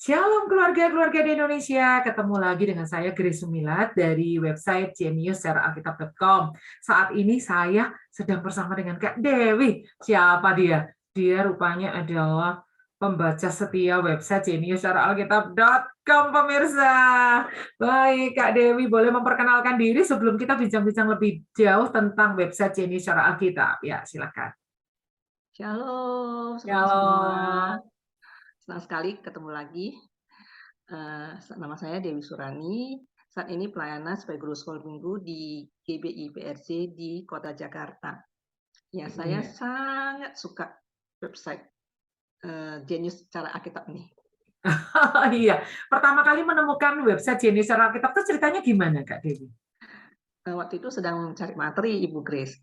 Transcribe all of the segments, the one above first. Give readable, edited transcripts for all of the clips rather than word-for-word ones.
Shalom keluarga-keluarga di Indonesia, ketemu lagi dengan saya Grace Sumilat dari website genius.alkitab.com. Saat ini saya sedang bersama dengan Kak Dewi. Siapa dia? Dia rupanya adalah pembaca setia website genius.alkitab.com, pemirsa. Baik, Kak Dewi, boleh memperkenalkan diri sebelum kita bincang-bincang lebih jauh tentang website Genius.Alkitab. Ya, silakan. Shalom, semua. Shalom. Senang sekali ketemu lagi. Nama saya Dewi Surani. Saat ini pelayanan sebagai guru sekolah minggu di GBI PRC di Kota Jakarta. Ya, saya sangat suka website Genius Cara Alkitab ini. Iya, pertama kali menemukan website Genius Cara Alkitab itu ceritanya gimana, Kak Dewi? Waktu itu sedang mencari materi, Ibu Grace.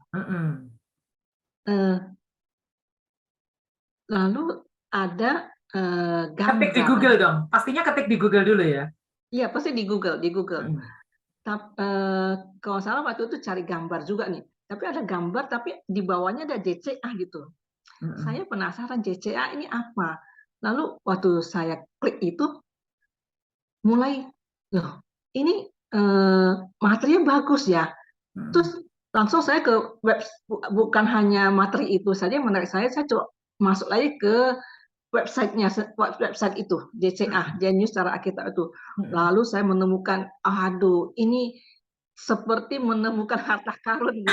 Lalu ada gambar. Ketik di Google dong, pastinya ketik di Google dulu ya? Iya, pasti di Google. Kalau salah waktu itu cari gambar juga nih. Tapi ada gambar, tapi di bawahnya ada JCA gitu. Saya penasaran JCA ini apa. Lalu waktu saya klik itu, mulai, loh ini materinya bagus ya. Terus langsung saya ke web, bukan hanya materi itu saja yang menarik saya coba masuk lagi ke website itu, JCA, Genius Cara Alkitab itu. Lalu saya menemukan, aduh, ini seperti menemukan harta karun, Bu.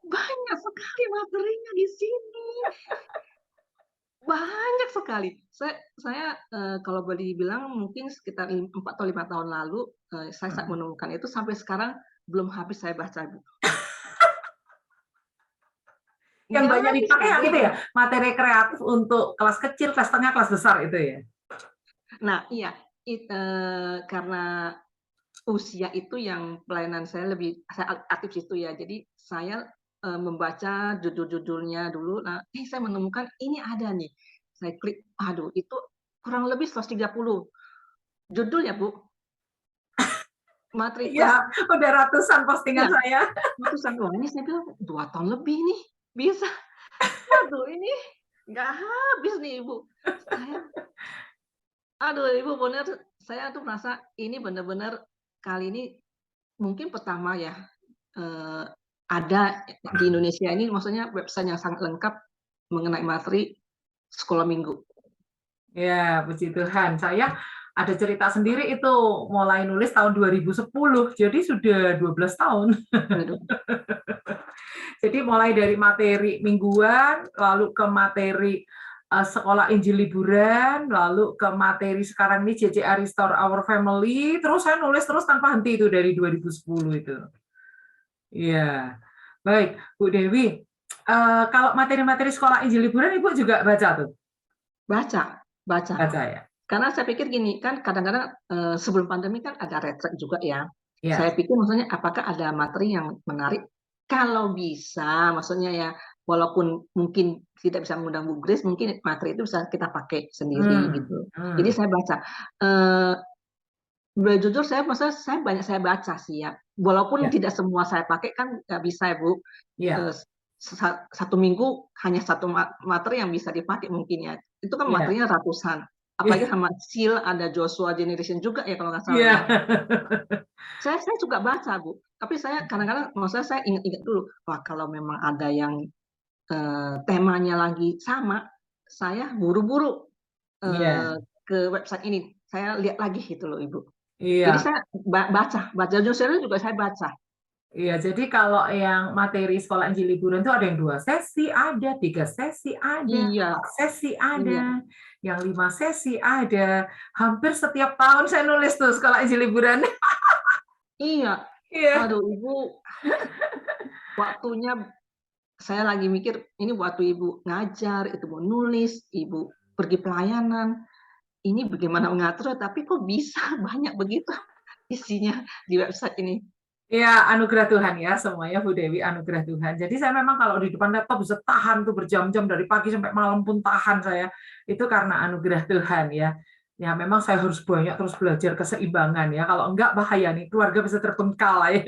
Banyak sekali materinya di sini. Banyak sekali. Saya kalau boleh dibilang mungkin sekitar 4 atau 5 tahun lalu, saya menemukan itu sampai sekarang belum habis saya baca, Bu. Yang banyak dipakai gitu ya, materi kreatif untuk kelas kecil, kelas tengah, kelas besar itu ya? Nah, iya. Karena usia itu yang pelayanan saya aktif situ ya. Jadi saya membaca judul-judulnya dulu. Nah, saya menemukan ini ada nih. Saya klik, aduh, itu kurang lebih 130 judul ya, Bu. Materi Iya, udah ratusan postingan saya. Ratusan. Wah, ini saya bilang 2 tahun lebih nih bisa. Waduh, ini nggak habis nih, Ibu. Aduh, Ibu, bener, saya tuh merasa ini benar-benar kali ini mungkin pertama ya, ada di Indonesia ini, maksudnya website yang sangat lengkap mengenai materi sekolah minggu. Ya, puji Tuhan. Saya ada cerita sendiri itu, mulai nulis tahun 2010, jadi sudah 12 tahun. Jadi mulai dari materi mingguan, lalu ke materi sekolah Injil liburan, lalu ke materi sekarang ini JCA Restore Our Family, terus saya nulis terus tanpa henti itu dari 2010 itu. Iya, baik Bu Dewi. Kalau materi-materi sekolah Injil liburan Ibu juga baca tuh? Baca ya. Karena saya pikir gini, kan kadang-kadang sebelum pandemi kan ada retret juga ya. Saya pikir maksudnya apakah ada materi yang menarik, kalau bisa, maksudnya ya, walaupun mungkin tidak bisa mengundang Bu Grace, mungkin materi itu bisa kita pakai sendiri gitu. Jadi saya baca. Jujur saya banyak saya baca sih ya. Walaupun tidak semua saya pakai kan nggak bisa ya, Bu. Satu minggu hanya satu materi yang bisa dipakai mungkin ya. Itu kan materinya ratusan. Apalagi sama Seal, ada Joshua Generation juga ya kalau nggak salah ya. Saya juga baca, Bu. Tapi saya kadang-kadang, maksudnya saya ingat-ingat dulu, wah kalau memang ada yang temanya lagi sama, saya buru-buru ke website ini. Saya lihat lagi gitu loh, Ibu. Jadi saya baca judul juga saya baca. Iya, jadi kalau yang materi sekolah Injil liburan itu ada yang 2 sesi, ada 3 sesi, ada 4 sesi, ada yang 5 sesi, ada. Hampir setiap tahun saya nulis tuh sekolah Injil liburan. Iya. Aduh, Ibu, waktunya saya lagi mikir, ini waktu Ibu ngajar, itu mau nulis, Ibu pergi pelayanan, ini bagaimana mengatur, tapi kok bisa banyak begitu isinya di website ini. Ya, anugerah Tuhan ya, semuanya Bu Dewi, anugerah Tuhan. Jadi saya memang kalau di depan laptop bisa tahan tuh berjam-jam, dari pagi sampai malam pun tahan saya. Itu karena anugerah Tuhan ya. Ya memang saya harus banyak terus belajar keseimbangan ya. Kalau enggak bahaya nih, keluarga bisa terpengkalai.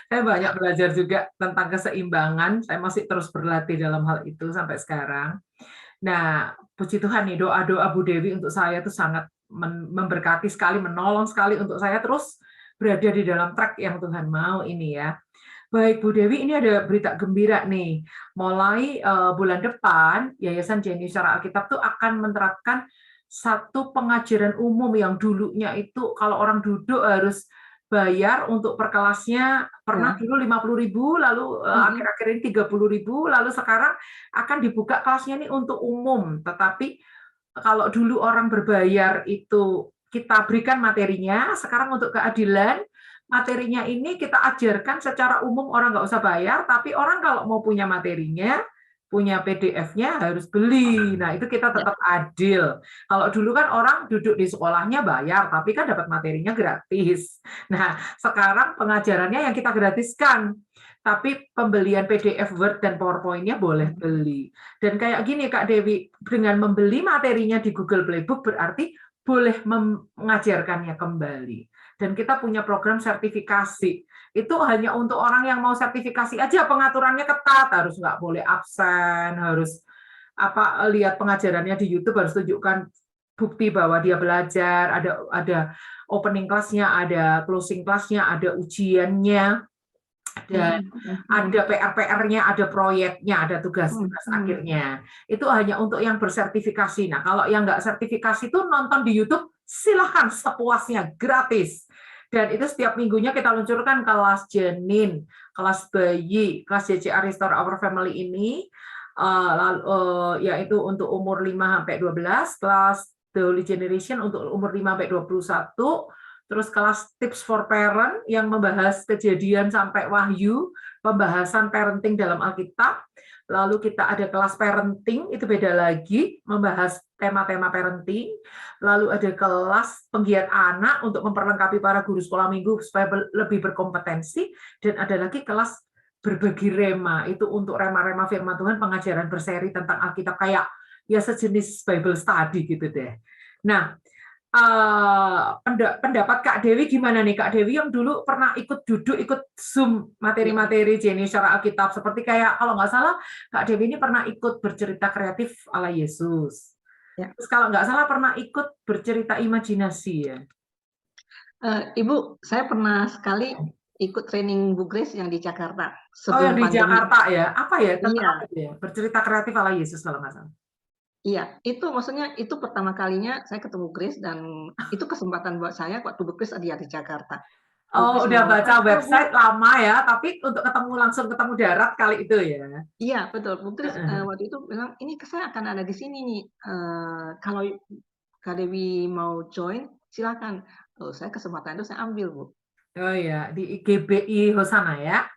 Saya banyak belajar juga tentang keseimbangan. Saya masih terus berlatih dalam hal itu sampai sekarang. Nah, puji Tuhan nih, doa-doa Bu Dewi untuk saya itu sangat memberkati sekali, menolong sekali untuk saya terus berada di dalam track yang Tuhan mau ini ya. Baik Bu Dewi, ini ada berita gembira nih. Mulai bulan depan, Yayasan Jenius Secara Alkitab tuh akan menerapkan satu pengajaran umum yang dulunya itu kalau orang duduk harus bayar untuk per kelasnya, pernah Ya. dulu 50.000, lalu akhir-akhir ini 30.000, lalu sekarang akan dibuka kelasnya ini untuk umum. Tetapi kalau dulu orang berbayar itu kita berikan materinya, sekarang untuk keadilan, materinya ini kita ajarkan secara umum, orang nggak usah bayar, tapi orang kalau mau punya materinya, punya PDF-nya harus beli. Nah, itu kita tetap adil. Kalau dulu kan orang duduk di sekolahnya bayar, tapi kan dapat materinya gratis. Nah, sekarang pengajarannya yang kita gratiskan, tapi pembelian PDF Word dan PowerPoint-nya boleh beli. Dan kayak gini Kak Dewi, dengan membeli materinya di Google Playbook berarti boleh mengajarkannya kembali. Dan kita punya program sertifikasi. Itu hanya untuk orang yang mau sertifikasi aja, pengaturannya ketat, harus nggak boleh absen, harus lihat pengajarannya di YouTube, harus tunjukkan bukti bahwa dia belajar, ada opening kelasnya, ada closing kelasnya, ada ujiannya, dan ada PR-PR-nya, ada proyeknya, ada tugas-tugas akhirnya. Itu hanya untuk yang bersertifikasi. Nah, kalau yang nggak sertifikasi itu nonton di YouTube, silahkan sepuasnya, gratis. Dan itu setiap minggunya kita luncurkan kelas janin, kelas bayi, kelas JCA Restore Our Family ini, yaitu untuk umur 5-12, kelas The Holy Generation untuk umur 5-21, terus kelas Tips for Parent yang membahas kejadian sampai wahyu, pembahasan parenting dalam Alkitab. Lalu kita ada kelas parenting, itu beda lagi, membahas tema-tema parenting. Lalu ada kelas penggiat anak untuk memperlengkapi para guru sekolah minggu supaya lebih berkompetensi. Dan ada lagi kelas berbagi rema, itu untuk rema-rema firman Tuhan, pengajaran berseri tentang Alkitab, kayak ya sejenis Bible study gitu deh. Nah, pendapat Kak Dewi gimana nih Kak Dewi yang dulu pernah ikut duduk, ikut Zoom materi-materi Jenius Secara Alkitab, seperti kayak kalau nggak salah Kak Dewi ini pernah ikut bercerita kreatif ala Yesus. Terus kalau nggak salah pernah ikut bercerita imajinasi ya. Ibu, saya pernah sekali ikut training Bu Grace yang di Jakarta. Oh, yang di pandemi. Jakarta ya? Apa ya? Tentang Iya. apa ya? Bercerita kreatif ala Yesus kalau nggak salah. Iya, itu maksudnya itu pertama kalinya saya ketemu Grace dan itu kesempatan buat saya waktu Bu Grace ada di Jakarta. Oh, udah baca website lama ya, tapi untuk langsung ketemu darat kali itu ya? Iya, betul. Bu Grace waktu itu bilang, ini saya akan ada di sini nih. Kalau Kak Dewi mau join, silakan. Oh, saya kesempatan itu saya ambil, Bu. Oh ya, di GBI Hosana ya?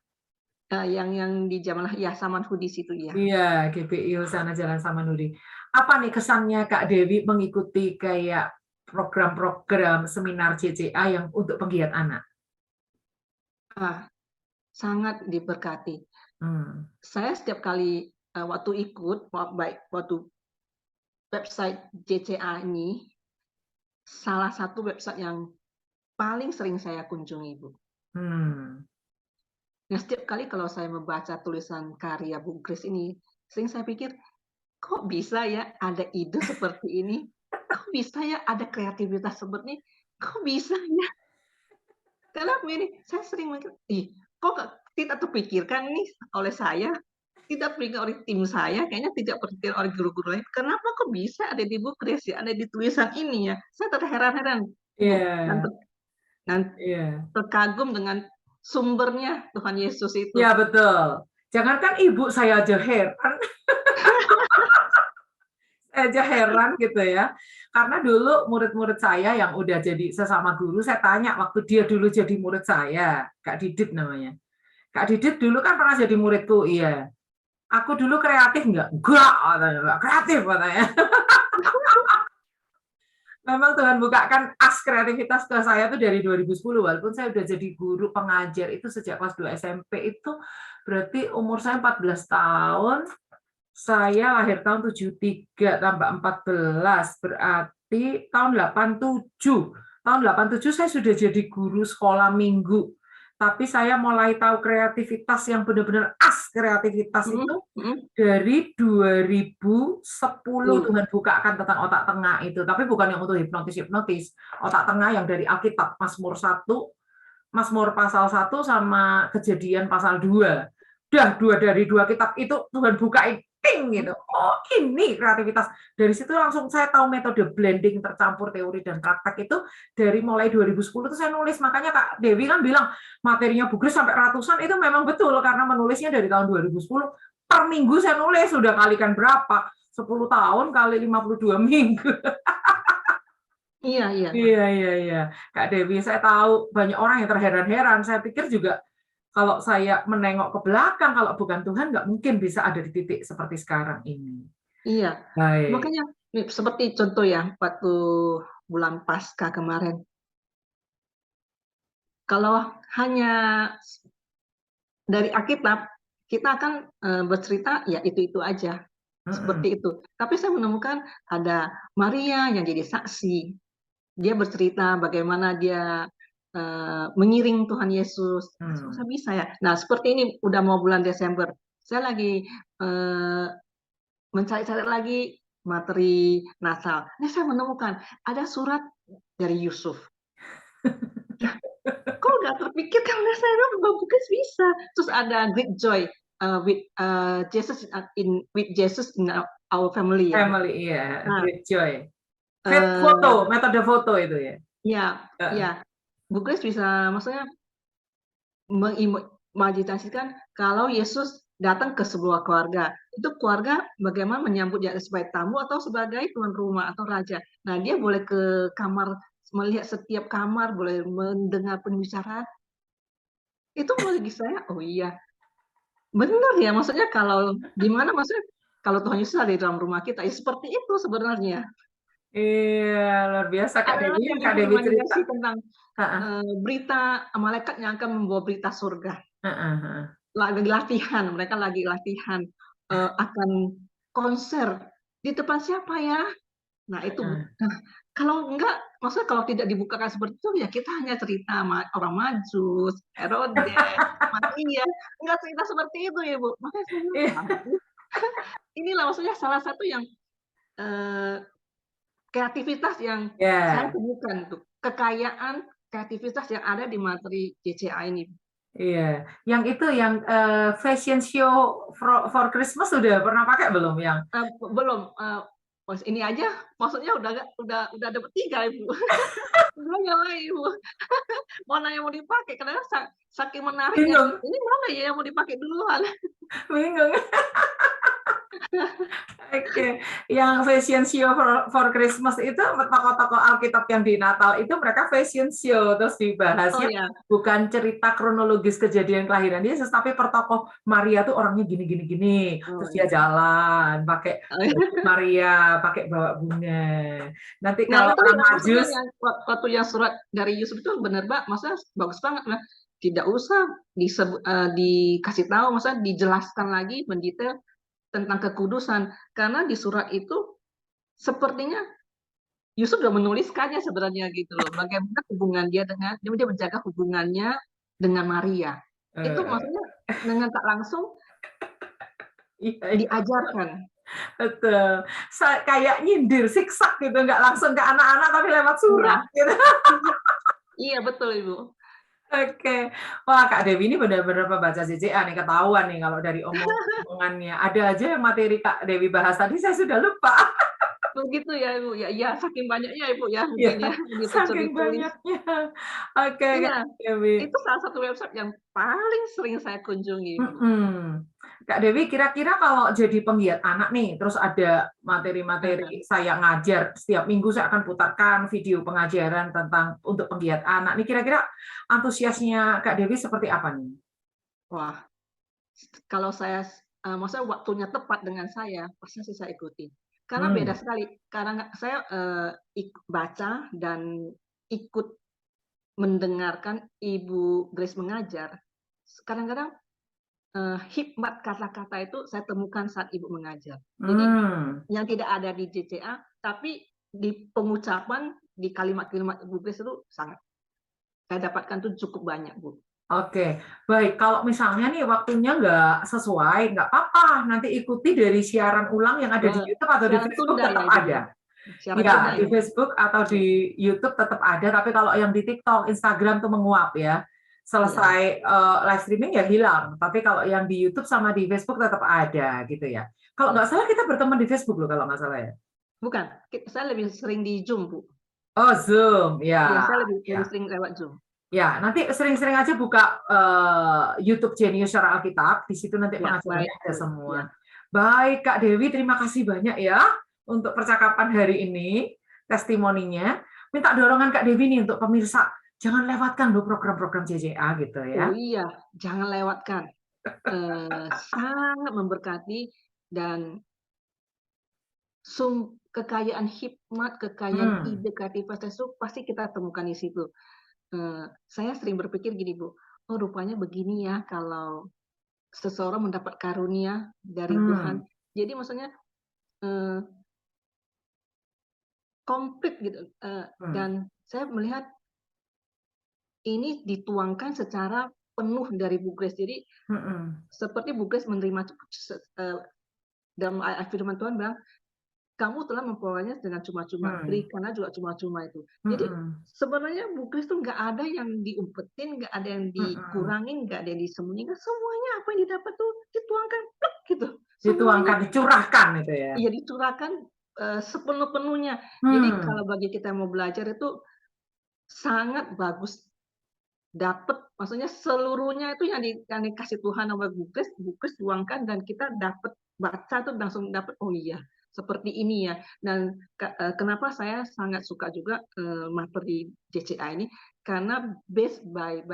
Yang di Jalan Samanhudi situ ya. Iya, GBI Hosana Jalan Samanhudi. Apa nih kesannya Kak Dewi mengikuti kayak program-program seminar JCA yang untuk penggiat anak? Sangat diberkati. Saya setiap kali waktu ikut, waktu website JCA ini, salah satu website yang paling sering saya kunjungi, Bu. Nah, setiap kali kalau saya membaca tulisan karya Bu Grace ini, sering saya pikir, kok bisa ya ada ide seperti ini? Kok bisa ya ada kreativitas seperti ini? Kok bisa ya? Karena ini, saya sering mikir, kok tidak terpikirkan ini oleh saya? Tidak terpikirkan oleh tim saya, kayaknya tidak terpikirkan oleh guru-guru lain. Kenapa kok bisa ada di Bu Grace ya, ada di tulisan ini ya? Saya terheran-heran. Dan terkagum dengan sumbernya Tuhan Yesus itu. Ya betul. Jangankan ibu, saya aja heran. Saya aja heran gitu ya. Karena dulu murid-murid saya yang udah jadi sesama guru, saya tanya waktu dia dulu jadi murid saya, Kak Didit namanya. Kak Didit dulu kan pernah jadi muridku, iya. Aku dulu kreatif nggak? Enggak kreatif katanya. Memang Tuhan bukakan as kreativitas ke saya tuh dari 2010, walaupun saya udah jadi guru pengajar itu sejak kelas 2 SMP, itu berarti umur saya 14 tahun, saya lahir tahun 73 tambah 14, berarti tahun 87. Tahun 87 saya sudah jadi guru sekolah minggu tapi saya mulai tahu kreativitas yang benar-benar kreativitas itu dari 2010 Tuhan bukakan tentang otak tengah itu, tapi bukan yang untuk hipnotis, otak tengah yang dari Alkitab, Mazmur 1, Mazmur pasal 1 sama Kejadian pasal 2. Dari dua kitab itu Tuhan bukain ting gitu. Oh, ini kreativitas. Dari situ langsung saya tahu metode blending tercampur teori dan praktek itu dari mulai 2010 itu saya nulis. Makanya Kak Dewi kan bilang materinya Bu Grace sampai ratusan, itu memang betul karena menulisnya dari tahun 2010. Per minggu saya nulis, sudah kalikan berapa? 10 tahun kali 52 minggu. Iya. Kak Dewi, saya tahu banyak orang yang terheran-heran. Saya pikir juga kalau saya menengok ke belakang, kalau bukan Tuhan, nggak mungkin bisa ada di titik seperti sekarang ini. Iya, Baik. makanya seperti contoh ya, waktu bulan Paskah kemarin. Kalau hanya dari Alkitab, kita akan bercerita ya itu-itu aja. Seperti itu. Tapi saya menemukan ada Maria yang jadi saksi. Dia bercerita bagaimana dia mengiring Tuhan Yesus. Saya bisa ya. Nah, seperti ini udah mau bulan Desember. Saya lagi mencari-cari lagi materi Natal. Ini saya menemukan ada surat dari Yusuf. Kok nggak terpikirkan saya bagus bisa. Terus ada great joy with Jesus in our family ya. Family, iya. Great joy. Metode foto itu ya. Ya. Bu Grace bisa maksudnya mengimajinasikan kalau Yesus datang ke sebuah keluarga. Itu keluarga bagaimana menyambut dia sebagai tamu atau sebagai tuan rumah atau raja. Nah, dia boleh ke kamar, melihat setiap kamar, boleh mendengar pembicaraan. Itu bagi saya, oh iya, benar ya. Maksudnya kalau gimana maksudnya kalau Tuhan Yesus ada di dalam rumah kita, ya seperti itu sebenarnya. Iya, luar biasa Kak Ada Dewi lagi yang yang Kak Dewi cerita. tentang berita malaikat yang akan membawa berita surga. Mereka lagi latihan akan konser di depan siapa ya? Nah itu, kalau enggak, maksudnya kalau tidak dibukakan seperti itu ya kita hanya cerita orang Majus, Herodes, Maria, enggak cerita seperti itu ya Bu. Makanya saya bilang, inilah maksudnya salah satu yang kreativitas yang saya temukan tuh, kekayaan kreativitas yang ada di materi JCA ini. Iya, yang itu yang fashion show for Christmas sudah pernah pakai belum yang? Belum. Ini aja, maksudnya udah dapat 3 Ibu. Belum yang lain Ibu. Mana yang mau dipakai? Karena saking menariknya. Ini mana ya yang mau dipakai duluan? Bingung. Oke, yang fashion show for Christmas itu tokoh-tokoh Alkitab yang di Natal itu mereka fashion show, terus dibahasnya bukan cerita kronologis kejadian kelahiran Yesus, tapi per tokoh Maria tuh orangnya gini, terus dia jalan pakai Maria, pakai bawa bunga. Nanti kalau orang Majus, waktu yang surat dari Yusuf itu benar maksudnya bagus banget lah. Tidak usah dikasih tahu, maksudnya dijelaskan lagi mendetail tentang kekudusan, karena di surat itu sepertinya Yusuf sudah menuliskannya sebenarnya gitu loh, bagaimana hubungan dia menjaga hubungannya dengan Maria. Itu maksudnya dengan tak langsung diajarkan. Betul. Kayak nyindir, siksak gitu, nggak langsung ke anak-anak tapi lewat surat gitu. Iya betul Ibu. Oke, wah Kak Dewi ini benar-benar pembaca JCA nih, ketahuan nih kalau dari omongannya. Ada aja yang materi Kak Dewi bahas tadi saya sudah lupa. Begitu ya Ibu, ya saking banyaknya Ibu ya mungkin ya. Saking banyaknya. Oke, Kak Dewi. Itu salah satu website yang paling sering saya kunjungi. Kak Dewi, kira-kira kalau jadi penggiat anak nih, terus ada materi-materi saya ngajar, setiap minggu saya akan putarkan video pengajaran tentang untuk penggiat anak. Nih kira-kira antusiasnya Kak Dewi seperti apa nih? Wah, kalau saya, maksudnya waktunya tepat dengan saya, pasti saya ikuti. Karena beda sekali. Karena saya baca dan ikut mendengarkan Ibu Grace mengajar. Kadang-kadang hikmat kata-kata itu saya temukan saat Ibu mengajar. Jadi yang tidak ada di JCA, tapi di pengucapan, di kalimat-kalimat Ibu Grace itu sangat saya dapatkan tuh cukup banyak Bu. Oke, baik. Kalau misalnya nih waktunya nggak sesuai, nggak apa-apa. Nanti ikuti dari siaran ulang yang ada di YouTube atau di Siaran Facebook tunda ya tetap itu ada. ya? Siaran tunda Ya, di ya? Facebook atau Iya, di YouTube tetap ada. Tapi kalau yang di TikTok, Instagram tuh menguap ya. iya. Selesai live streaming ya hilang. Tapi kalau yang di YouTube sama di Facebook tetap ada gitu ya. Kalau nggak Iya. salah kita berteman di Facebook loh kalau nggak salah ya. Bukan, saya lebih sering di Zoom, Bu. Oh, Zoom. Iya, Ya, saya lebih ya. sering lewat Zoom. Ya, nanti sering-sering aja buka YouTube Genius Secara Alkitab. Di situ nanti Ya, baik, pengajarannya ada Bu. semua. Ya. Baik, Kak Dewi, terima kasih banyak ya untuk percakapan hari ini, testimoninya. Minta dorongan Kak Dewi nih untuk pemirsa, jangan lewatkan loh program-program JJA gitu Oh ya. iya, jangan lewatkan. Sangat memberkati dan kekayaan hikmat, kekayaan Hmm, ide kreativitas itu pasti kita temukan di situ. Saya sering berpikir gini, Bu, oh rupanya begini ya kalau seseorang mendapat karunia dari hmm, Tuhan. Jadi maksudnya eh, komplit gitu. hmm, Dan saya melihat ini dituangkan secara penuh dari Bu Grace. Jadi hmm, seperti Bu Grace menerima dalam ayat firman Tuhan bilang, kamu telah memperolehnya dengan cuma-cuma, hmm, berikanlah juga cuma-cuma itu. Jadi hmm, sebenarnya Bu Grace tuh nggak ada yang diumpetin, nggak ada yang hmm. dikurangin, nggak ada yang disembunyikan. Semuanya apa yang didapat tuh dituangkan plek gitu. Semuanya Dituangkan, dicurahkan itu ya. ya dicurahkan sepenuh-penuhnya. Jadi Hmm, kalau bagi kita yang mau belajar itu sangat bagus dapat, maksudnya seluruhnya itu yang dikasih Tuhan sama Bukes tuangkan dan kita dapat baca tuh langsung dapat, oh iya seperti ini ya. Dan kenapa saya sangat suka juga materi JCA ini karena based on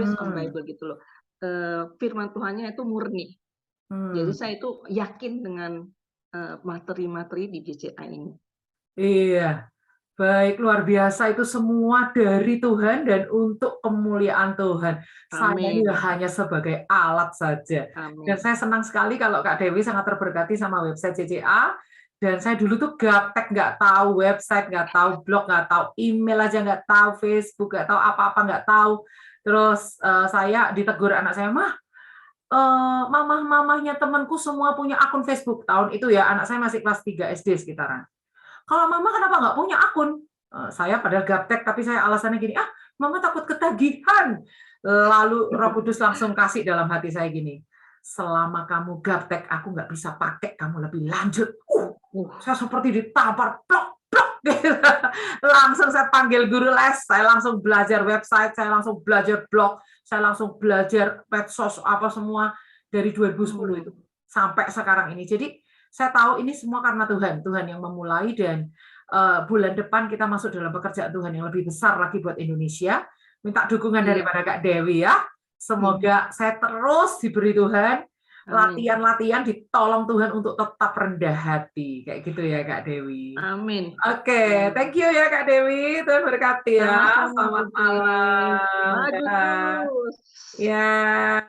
hmm, Bible gitu loh. Firman Tuhannya itu murni. Jadi hmm. saya itu yakin dengan materi-materi di JCA ini. Iya. Baik, luar biasa itu semua dari Tuhan dan untuk kemuliaan Tuhan. Saya ini Amin. hanya sebagai alat saja. Dan Amin. saya senang sekali kalau Kak Dewi sangat terberkati sama website CCA. Dan saya dulu tuh gaptek, nggak tahu website, nggak tahu blog, nggak tahu email aja, nggak tahu Facebook, nggak tahu apa-apa, nggak tahu. Terus saya ditegur anak saya, mah, mamah-mamahnya temanku semua punya akun Facebook. Tahun itu ya, anak saya masih kelas 3 SD sekitaran. Kalau mama kenapa nggak punya akun? Saya padahal gaptek, tapi saya alasannya gini, mama takut ketagihan. Lalu Roh Kudus langsung kasih dalam hati saya gini, selama kamu gaptek, aku nggak bisa pakai kamu lebih lanjut. Saya seperti ditampar, plok, plok, gitu. Langsung saya panggil guru les, saya langsung belajar website, saya langsung belajar blog, saya langsung belajar medsos, apa semua, dari 2010 itu, sampai sekarang ini. Jadi, saya tahu ini semua karena Tuhan, Tuhan yang memulai dan bulan depan kita masuk dalam pekerjaan Tuhan yang lebih besar lagi buat Indonesia. Minta dukungan Iya. daripada Kak Dewi ya. Semoga saya terus diberi Tuhan Amin. latihan-latihan ditolong Tuhan untuk tetap rendah hati. Kayak gitu ya Kak Dewi. Amin. Oke, thank you ya Kak Dewi. Tuhan berkati ya. Sama-sama, Bu Selamat Grace. malam. Maju Dah. terus. Ya.